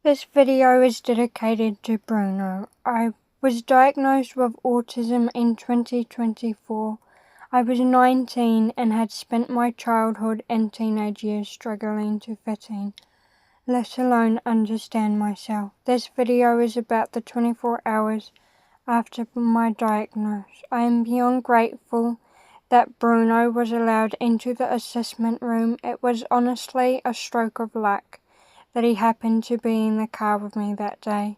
This video is dedicated to Bruno. I was diagnosed with autism in 2024. I was 19 and had spent my childhood and teenage years struggling to fit in, let alone understand myself. This video is about the 24 hours after my diagnosis. I am beyond grateful that Bruno was allowed into the assessment room. It was honestly a stroke of luck that he happened to be in the car with me that day.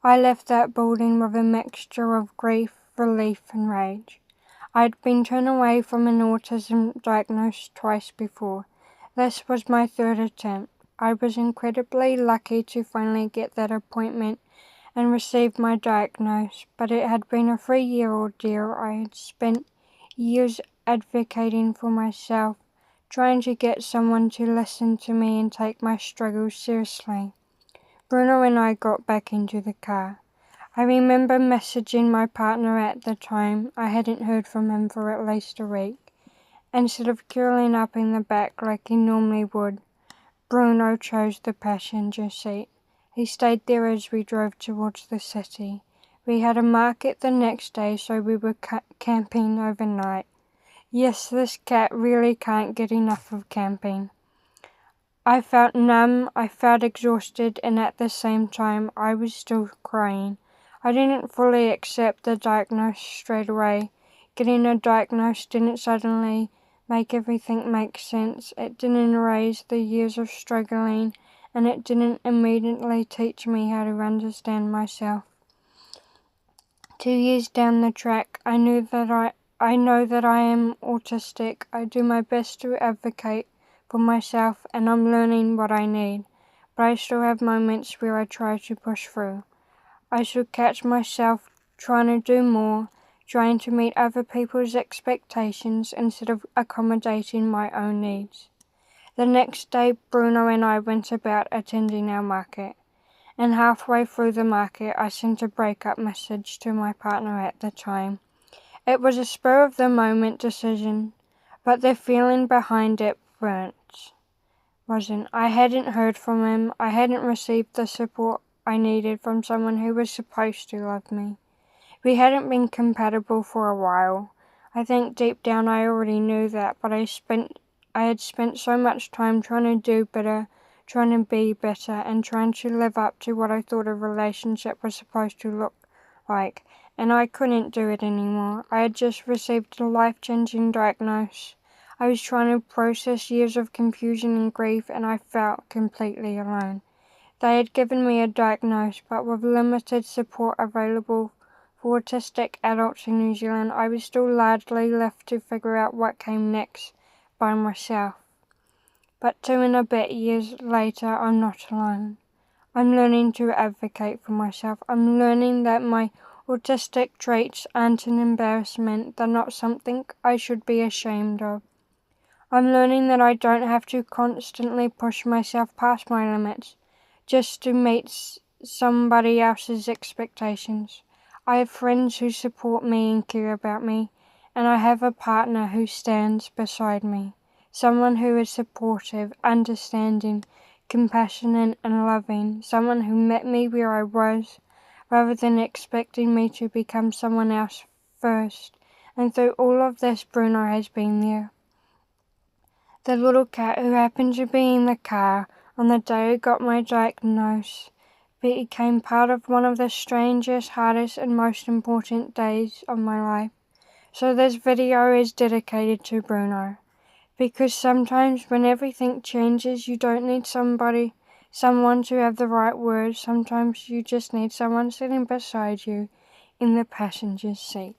I left that building with a mixture of grief, relief and rage. I had been turned away from an autism diagnosis twice before. This was my third attempt. I was incredibly lucky to finally get that appointment and receive my diagnosis, but it had been a 3-year ordeal. I had spent years advocating for myself, trying to get someone to listen to me and take my struggles seriously. Bruno and I got back into the car. I remember messaging my partner at the time. I hadn't heard from him for at least a week. Instead of curling up in the back like he normally would, Bruno chose the passenger seat. He stayed there as we drove towards the city. We had a market the next day, so we were camping overnight. Yes, this cat really can't get enough of camping. I felt numb, I felt exhausted, and at the same time, I was still crying. I didn't fully accept the diagnosis straight away. Getting a diagnosis didn't suddenly make everything make sense. It didn't erase the years of struggling, and it didn't immediately teach me how to understand myself. 2 years down the track, I know that I am autistic. I do my best to advocate for myself and I'm learning what I need, but I still have moments where I try to push through. I should catch myself trying to do more, trying to meet other people's expectations instead of accommodating my own needs. The next day, Bruno and I went about attending our market, and halfway through the market I sent a breakup message to my partner at the time. It was a spur-of-the-moment decision, but the feeling behind it wasn't. I hadn't heard from him. I hadn't received the support I needed from someone who was supposed to love me. We hadn't been compatible for a while. I think deep down I already knew that, but I had spent so much time trying to do better, trying to be better, and trying to live up to what I thought a relationship was supposed to look like, and I couldn't do it anymore. I had just received a life-changing diagnosis. I was trying to process years of confusion and grief, and I felt completely alone. They had given me a diagnosis, but with limited support available for autistic adults in New Zealand, I was still largely left to figure out what came next by myself. But 2.5 years later, I'm not alone. I'm learning to advocate for myself. I'm learning that my autistic traits aren't an embarrassment. They're not something I should be ashamed of. I'm learning that I don't have to constantly push myself past my limits just to meet somebody else's expectations. I have friends who support me and care about me, and I have a partner who stands beside me. Someone who is supportive, understanding, compassionate and loving. Someone who met me where I was, rather than expecting me to become someone else first. And through all of this, Bruno has been there. The little cat who happened to be in the car on the day I got my diagnosis became part of one of the strangest, hardest and most important days of my life. So this video is dedicated to Bruno. Because sometimes when everything changes, you don't need someone to have the right words. Sometimes you just need someone sitting beside you in the passenger seat.